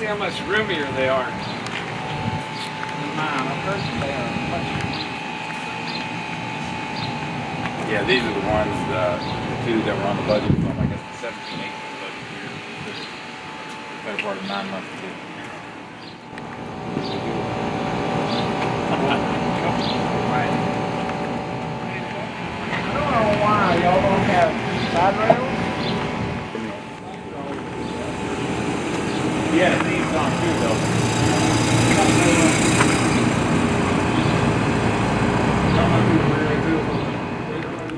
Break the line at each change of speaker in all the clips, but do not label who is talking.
see how much roomier they are. Mine, I've heard that they are much.
Yeah, these are the ones, the two that were on the budget from, I guess, the 17-18 budget year. Better part of 9 months too.
Right. I don't know why y'all don't have side rails.
Yeah, these on too though.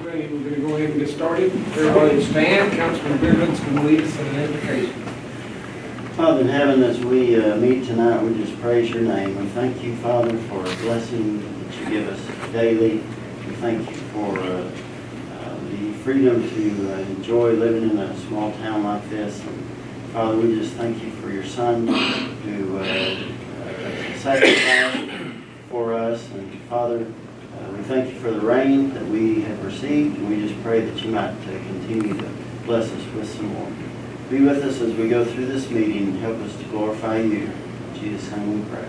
We're going to go ahead and get started. Everybody stand. Councilman Bivens can lead us in an invocation.
Father in heaven, as we meet tonight, we just praise your name. We thank you, Father, for a blessing that you give us daily. We thank you for the freedom to enjoy living in a small town like this. And Father, we just thank you for your Son who sacrificed for us. And Father, we thank you for the rain that we have received, and we just pray that you might continue to bless us with some more. Be with us as we go through this meeting and help us to glorify you. In Jesus' name we pray.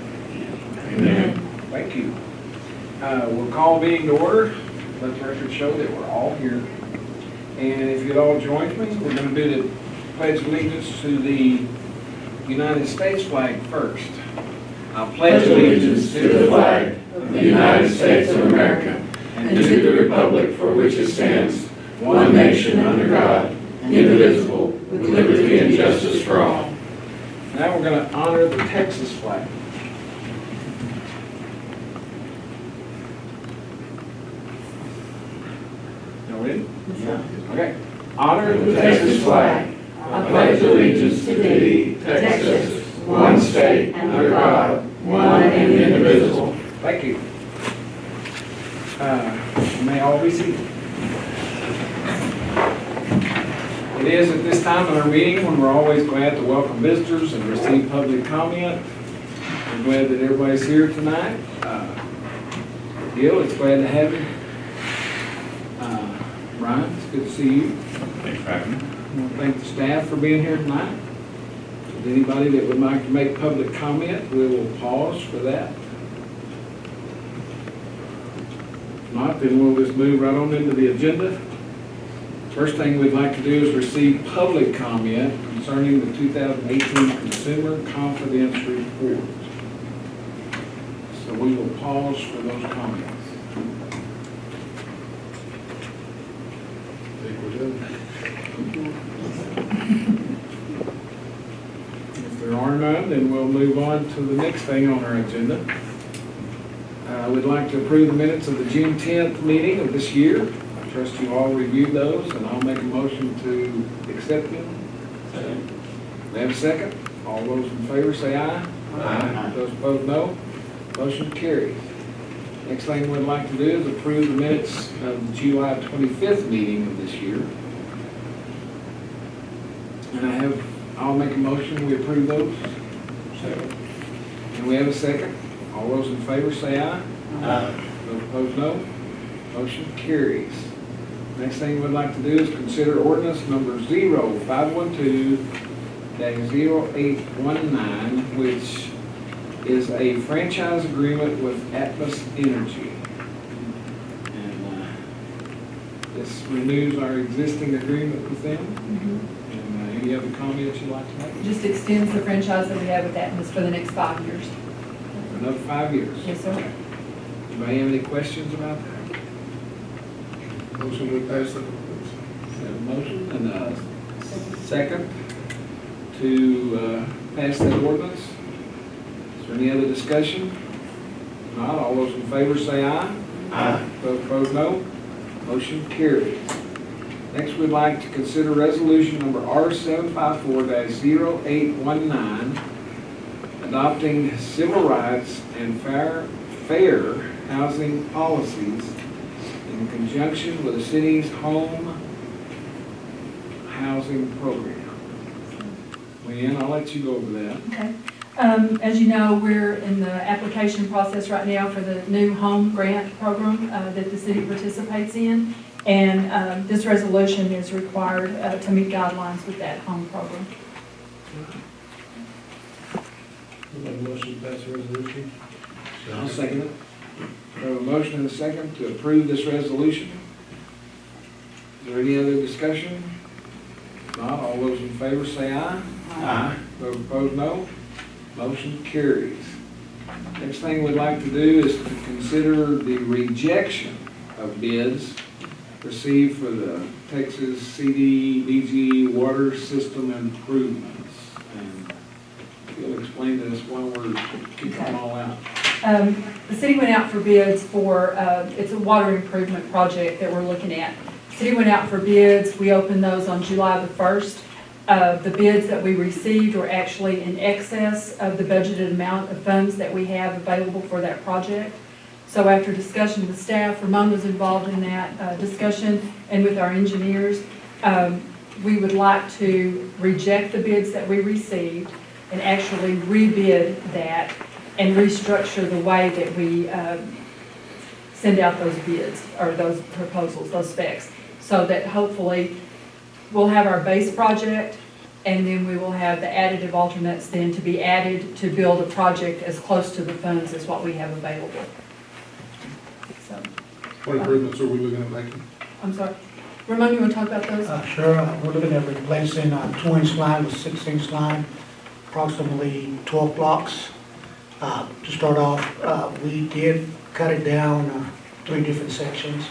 Amen. Thank you. We'll call meeting to order. Let the record show that we're all here. And if you'd all join me, we're going to do the pledge allegiance to the United States flag first. I pledge allegiance to the flag of the United States of America and to the republic for which it stands, one nation under God, indivisible, with liberty and justice for all. Now we're going to honor the Texas flag. Y'all ready?
Yeah.
Okay. Honor the Texas flag.
I pledge allegiance to thee, Texas, one state, under God, one and indivisible.
Thank you. May all be seated. It is at this time in our meeting when we're always glad to welcome visitors and receive public comment. I'm glad that everybody's here tonight. Gil, it's glad to have you. Brian, it's good to see you.
Thanks for having me.
I want to thank the staff for being here tonight. If anybody that would like to make public comment, we will pause for that. If not, then we'll just move right on into the agenda. First thing we'd like to do is receive public comment concerning the 2018 Consumer Confidence Report. So we will pause for those comments. If there are none, then we'll move on to the next thing on our agenda. We'd like to approve the minutes of the June 10th meeting of this year. I trust you all reviewed those, and I'll make a motion to accept them.
Second.
May I have a second? All those in favor say aye.
Aye.
Those opposed, no. Motion carries. Next thing we'd like to do is approve the minutes of the July 25th meeting of this year. And I'll make a motion, we approve those.
Second.
And we have a second. All those in favor say aye.
Aye.
Those opposed, no. Motion carries. Next thing we'd like to do is consider ordinance number 0512-0819, which is a franchise agreement with Atmos Energy. And this renews our existing agreement with them. And any other comments you'd like to make?
Just extends the franchise that we have with Atmos for the next 5 years.
For another 5 years?
Yes, sir.
Anybody have any questions about that? Motion to pass that. Have a motion and a second to pass that ordinance. Is there any other discussion? If not, all those in favor say aye.
Aye.
Those opposed, no. Motion carries. Next, we'd like to consider resolution number R754-0819, adopting civil rights and fair housing policies in conjunction with the city's home housing program. Leanne, I'll let you go over that.
Okay. As you know, we're in the application process right now for the new home grant program that the city participates in. And this resolution is required to meet guidelines with that home program.
Make a motion to pass the resolution.
I'll second it. We have a motion and a second to approve this resolution. Is there any other discussion? If not, all those in favor say aye. Aye. Those opposed, no. Motion carries. Next thing we'd like to do is to consider the rejection of bids received for the TxCDBG Water System Improvements. And you'll explain to us why we're kicking them all out.
The city went out for bids for, it's a water improvement project that we're looking at. City went out for bids, we opened those on July the 1st. The bids that we received were actually in excess of the budgeted amount of funds that we have available for that project. So after discussion with staff, Ramon was involved in that discussion, and with our engineers, we would like to reject the bids that we received and actually rebid that and restructure the way that we send out those bids, or those proposals, those specs, so that hopefully we'll have our base project, and then we will have the additive alternates then to be added to build a project as close to the funds as what we have available. So,
What improvements are we looking at making?
I'm sorry. Ramon, you want to talk about those?
Sure, we're looking at replacing a 2-inch line with 6-inch line, approximately 12 blocks. To start off, we did cut it down 3 different sections.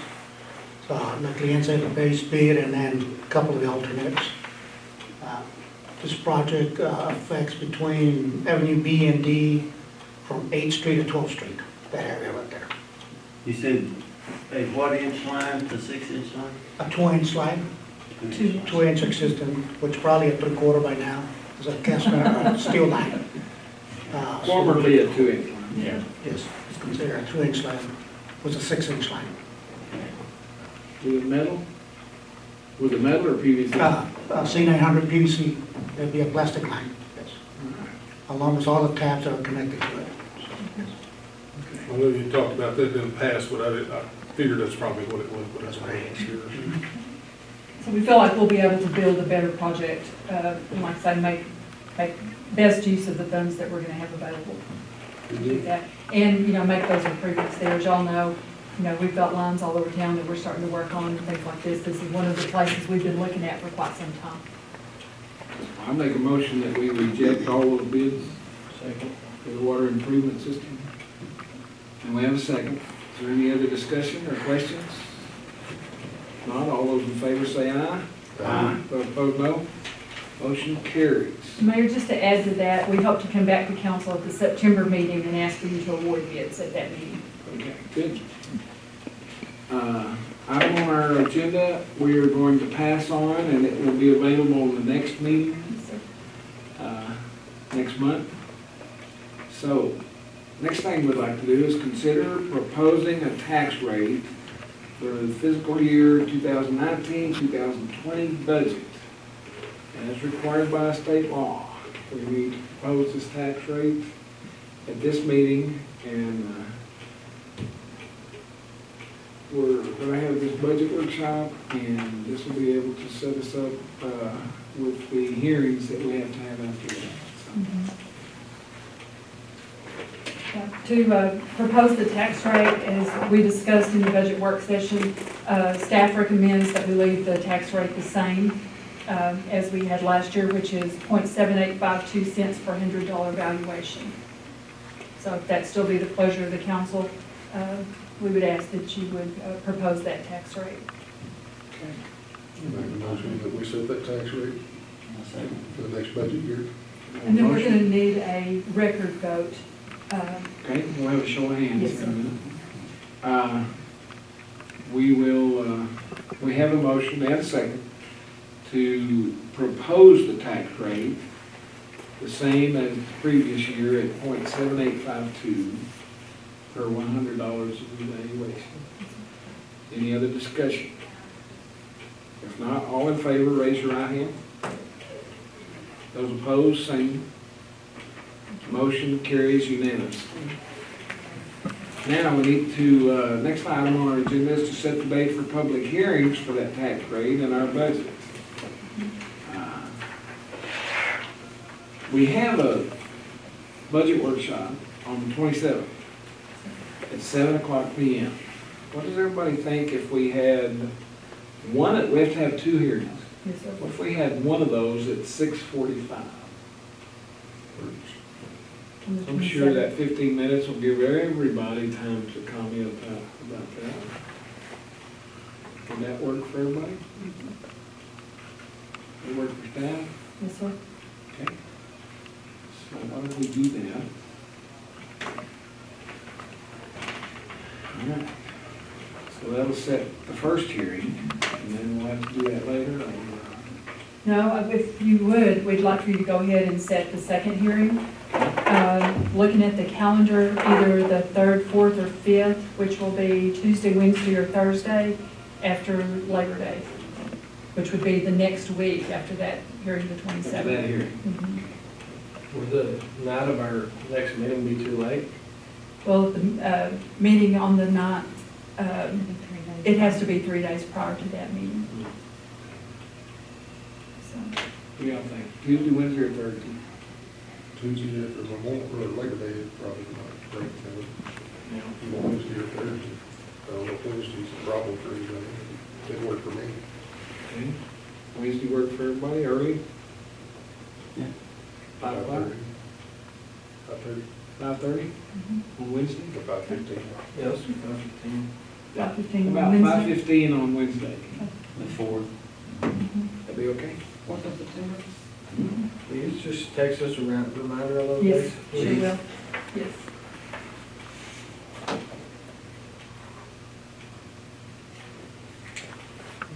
So, like the inside the base bid and then a couple of the alternates. This project affects between Avenue B and D from 8th Street to 12th Street, that area right there.
You said a what inch line to 6-inch line?
A 2-inch line, 2-inch system, which probably a 3/4 by now, is a cast iron steel line.
Formerly a 2-inch line.
Yeah.
Yes, it's considered a 2-inch line, was a 6-inch line.
With the metal? With the metal or PVC?
C900 PVC, that'd be a plastic line, yes. Along with all the tabs that are connected to it.
I know you talked about that in the past, but I figured that's probably what it was, but that's what I was here.
So we feel like we'll be able to build a better project, and like I say, make best use of the funds that we're gonna have available to do that. And, make those improvements there. As y'all know, we've got lines all over town that we're starting to work on and things like this. This is one of the places we've been looking at for quite some time.
I make a motion that we reject all those bids
Second.
for the water improvement system. And we have a second. Is there any other discussion or questions? If not, all those in favor say aye. Aye. Those opposed, no. Motion carries.
Mayor, just to add to that, we hope to come back to council at the September meeting and ask for you to award bids at that meeting.
Okay, good. Item on our agenda, we are going to pass on, and it will be available in the next meeting,
Yes, sir.
next month. So, next thing we'd like to do is consider proposing a tax rate for the fiscal year 2019-2020 budget. As required by state law, we need to propose this tax rate at this meeting, and we're going to have this budget workshop, and this will be able to set us up with the hearings that we have to have after that.
To propose the tax rate, as we discussed in the budget work session, staff recommends that we leave the tax rate the same as we had last year, which is 0.7852 cents per $100 valuation. So if that still be the pleasure of the council, we would ask that you would propose that tax rate.
Okay.
Make a motion that we set that tax rate for the next budget year.
And then we're going to need a record vote.
Okay, we'll have a show of hands.
Yes, sir.
We have a motion and a second to propose the tax rate the same as the previous year at 0.7852 per $100 of evaluation. Any other discussion? If not, all in favor, raise your right hand. Those opposed, same. Motion carries unanimously. Now we need to, next item on our agenda is to set the date for public hearings for that tax rate and our budget. budget workshop on the 27th at 7:00 PM. What does everybody think if we had one, we have to have 2 hearings.
Yes, sir.
What if we had one of those at 6:45?
On the
I'm sure
27th.
that 15 minutes will give everybody time to comment about that. Would that work for everybody? It work for staff?
Yes, sir.
Okay. So why don't we do that? All right. So that'll set the first hearing, and then we'll have to do that later. Or,
No, if you would, we'd like for you to go ahead and set the second hearing. Looking at the calendar, either the 3rd, 4th, or 5th, which will be Tuesday, Wednesday, or Thursday after Labor Day, which would be the next week after that hearing, the 27th.
after that hearing.
Mhm.
Would the night of our next meeting be too late?
Well, the meeting on the 9th, it has to be 3 days prior to that meeting. So,
What do y'all think? Tuesday, Wednesday, or Thursday?
Tuesday after Memorial, or Labor Day is probably not great, either Wednesday or Thursday. I don't know if Wednesday's a problem for anybody. It worked for me.
Okay. Wednesday work for everybody, early?
Yeah.
5 o'clock?
5:30,
5:30 on Wednesday?
or 5:15.
Yes.
5:15.
5:15 on
About
Wednesday.
5:15 on Wednesday.
The 4th.
That'd be okay?
Please just text us a reminder of those
Yes,
days.
she will. Yes.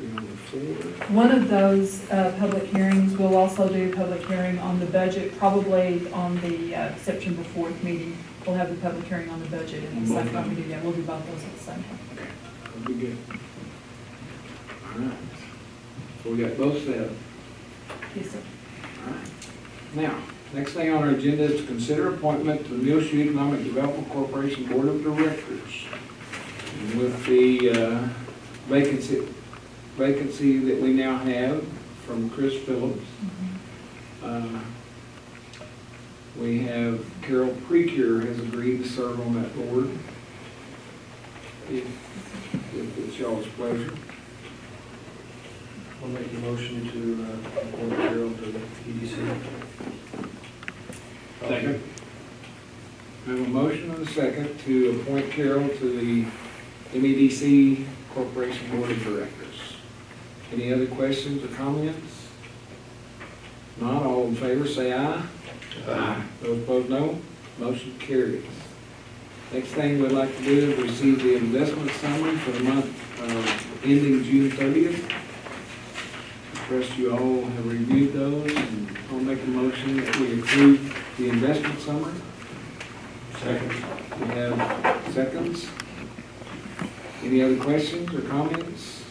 Be on the 4th.
One of those public hearings, we'll also do a public hearing on the budget, probably on the September 4th meeting. We'll have the public hearing on the budget at the same time we do that. We'll do both those at the same time.
Okay, that'd be good. All right. So we got both set.
Yes, sir.
All right. Now, next thing on our agenda is to consider appointment to the Muleshoe Economic Development Corporation Board of Directors. And with the vacancy that we now have from Chris Phillips, we have Carol Precure has agreed to serve on that board. If it's y'all's pleasure.
I'll make the motion to appoint Carol to the EDC.
Second. We have a motion and a second to appoint Carol to the MEDC Corporation Board of Directors. Any other questions or comments? Not all in favor, say aye. Aye. Those opposed, no. Motion carries. Next thing we'd like to do is receive the investment summary for the month ending June 30th. Trust you all have reviewed those, and I'll make a motion that we approve the investment summary.
Second.
We have seconds. Any other questions or comments?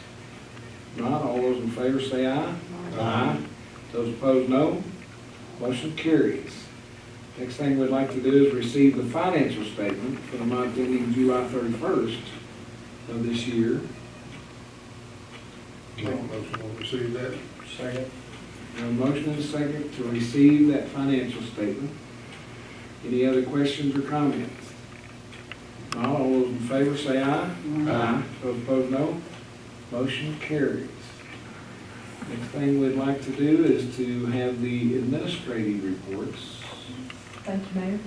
Not, all those in favor say aye. Aye. Those opposed, no. Motion carries. Next thing we'd like to do is receive the financial statement for the month ending July 31st of this year.
Make a motion to receive that.
Second.
We have a motion and a second to receive that financial statement. Any other questions or comments? Not, all those in favor say aye. Aye. Those opposed, no. Motion carries. Next thing we'd like to do is to have the administrative reports.
Thank you, Mayor.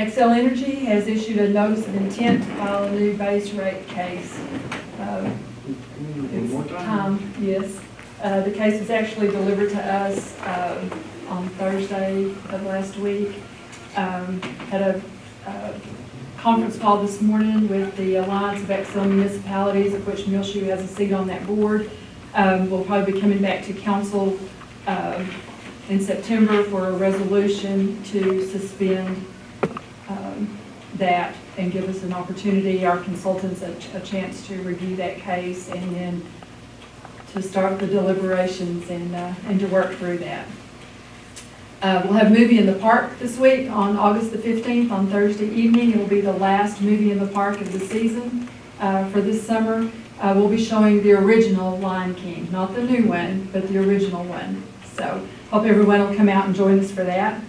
Xcel Energy has issued a notice of intent to file a new base rate case.
One more
It's
time.
time, yes. The case was actually delivered to us on Thursday of last week. Had a conference call this morning with the Alliance of Xcel Municipalities, of which Muleshoe has a seat on that board. We'll probably be coming back to council in September for a resolution to suspend that and give us an opportunity, our consultants, a chance to review that case and then to start the deliberations and to work through that. We'll have Movie in the Park this week on August the 15th on Thursday evening. It will be the last Movie in the Park of the season for this summer. We'll be showing the original Lion King, not the new one, but the original one. So hope everyone will come out and join us for that.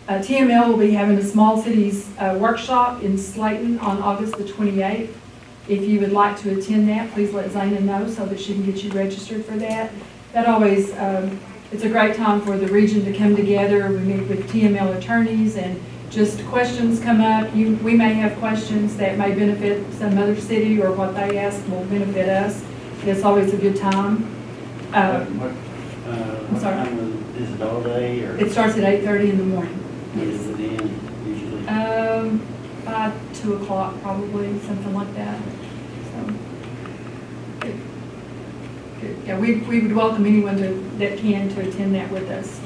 TML will be having a small cities workshop in Slaton on August the 28th. If you would like to attend that, please let Zana know so that she can get you registered for that. That always, it's a great time for the region to come together. We meet with TML attorneys and just questions come up. We may have questions that may benefit some other city, or what they ask will benefit us. It's always a good time.
What
sorry?
time is it, all day, or
It starts at 8:30 in the morning.
is it in usually?
By 2 o'clock probably, something like that. So, good. Good. Yeah, we would welcome anyone that can to attend that with us.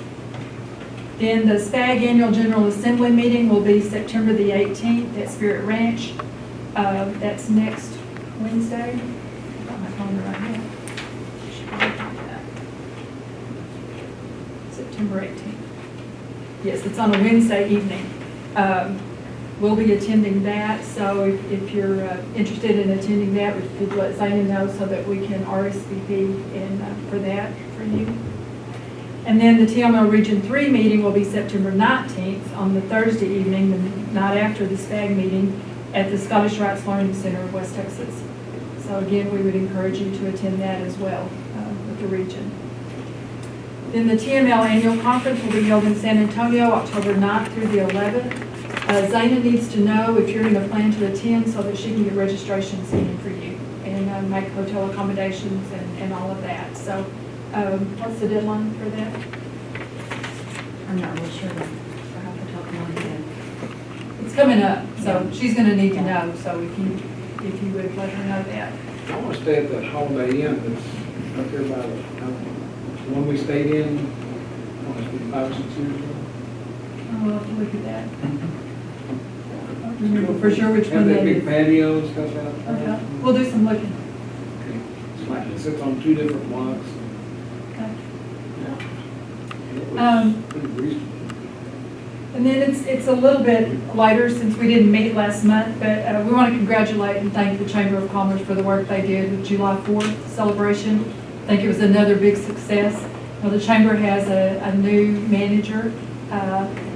Then the SPAG Annual General Assembly meeting will be September the 18th at Spirit Ranch. That's next Wednesday. I've got my calendar right here. Should be looking at that. September 18th. Yes, it's on a Wednesday evening. We'll be attending that, so if you're interested in attending that, we could let Zana know so that we can RSVP for that for you. And then the TML Region III meeting will be September 19th on the Thursday evening, the night after the SPAG meeting, at the Scottish Rites Learning Center of West Texas. So again, we would encourage you to attend that as well with the region. Then the TML Annual Conference will be held in San Antonio, October 9th through the 11th. Zana needs to know if you're going to plan to attend so that she can get registrations in for you and make hotel accommodations and all of that. So what's the deadline for that?
I'm not real sure. I have to talk to my dad.
It's coming up, so she's going to need to know. So if you would let her know that.
I want to stay at the Holiday Inn that's up there by the one we stayed in, what was it, 5 or 6 years ago?
I'll have to look at that. I don't remember for sure which one
Have
that
that big
is.
patio and stuff out there?
Okay, we'll do some looking.
Okay. It's like it sits on 2 different blocks.
Okay.
And it
Um,
was pretty reasonable.
And then it's a little bit later since we didn't meet last month, but we want to congratulate and thank the Chamber of Commerce for the work they did with July 4th celebration. I think it was another big success. Well, the Chamber has a new manager.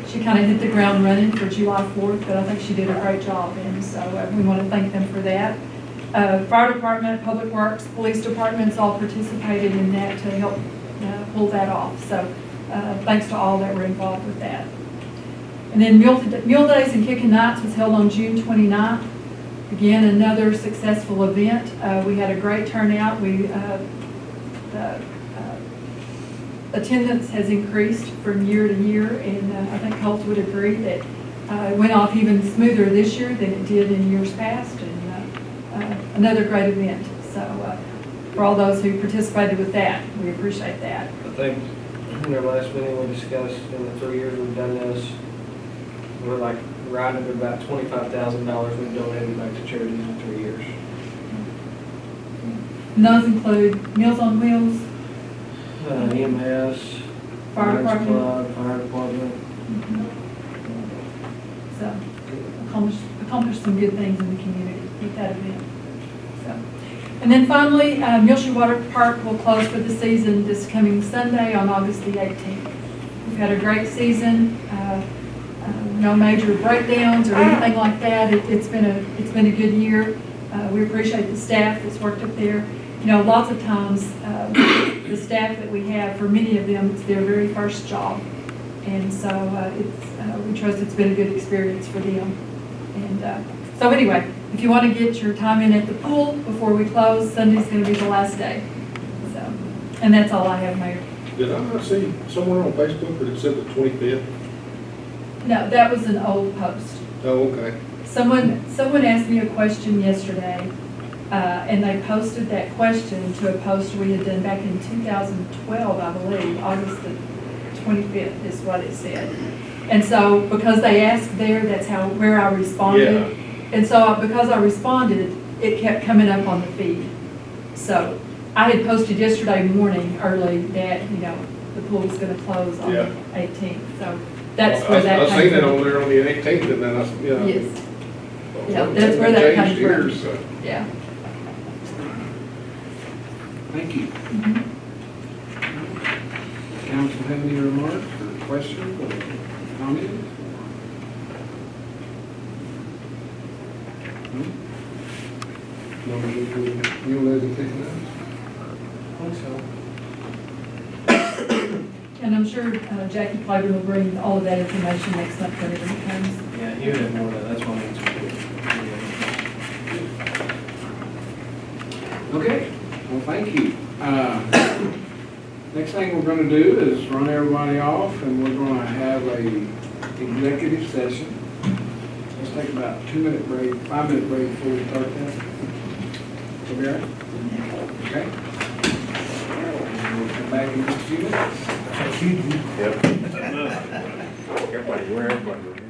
She kind of hit the ground running for July 4th, but I think she did a great job, and so we want to thank them for that. Fire Department, Public Works, Police Departments all participated in that to help pull that off. So thanks to all that were involved with that. And then Mule Days and Kickin Nights was held on June 29th. Again, another successful event. We had a great turnout. The attendance has increased from year to year, and I think Colt would agree that it went off even smoother this year than it did in years past, and another great event. So for all those who participated with that, we appreciate that.
I think in our last meeting, we discussed in the 3 years we've done this, we're like right at about $25,000 we've donated back to charities in 3 years.
And those include Meals on Wheels,
EMS,
Fire
Lions
Department.
Club, Fire Department.
So accomplished some good things in the community with that event. So, and then finally, Muleshoe Water Park will close for the season this coming Sunday on August the 18th. We've had a great season. No major breakdowns or anything like that. It's been a good year. We appreciate the staff that's worked up there. You know, lots of times the staff that we have, for many of them, it's their very first job, and so we trust it's been a good experience for them. And so anyway, if you want to get your time in at the pool before we close, Sunday's going to be the last day. So, and that's all I have, Mayor.
Did I not see somewhere on Facebook that it said the 25th?
No, that was an old post.
Oh, okay.
Someone asked me a question yesterday, and they posted that question to a post we had done back in 2012, I believe, August the 25th is what it said. And so because they asked there, that's where I responded.
Yeah.
And so because I responded, it kept coming up on the feed. So I had posted yesterday morning early that, you know, the pool was going to close on the 18th. So that's where that
I
came
seen it
from.
on there on the 18th, and then
Yes. Yeah, that's where that comes from.
Years, so.
Yeah.
Thank you.
Mhm.
Council have any remarks or questions or comments?
Numbers including Mule hasn't taken that.
I think so.
And I'm sure Jackie Claiborne will bring all of that information next month whenever it comes.
Yeah, you would have more of that, that's what I'm
Okay, well, thank you. Next thing we're gonna do is run everybody off, and we're gonna have a executive session. Let's take about a 2-minute break, 5-minute break before we start that. Okay? Okay? And we'll come back in just a few minutes.
Yep. Everybody, where everybody?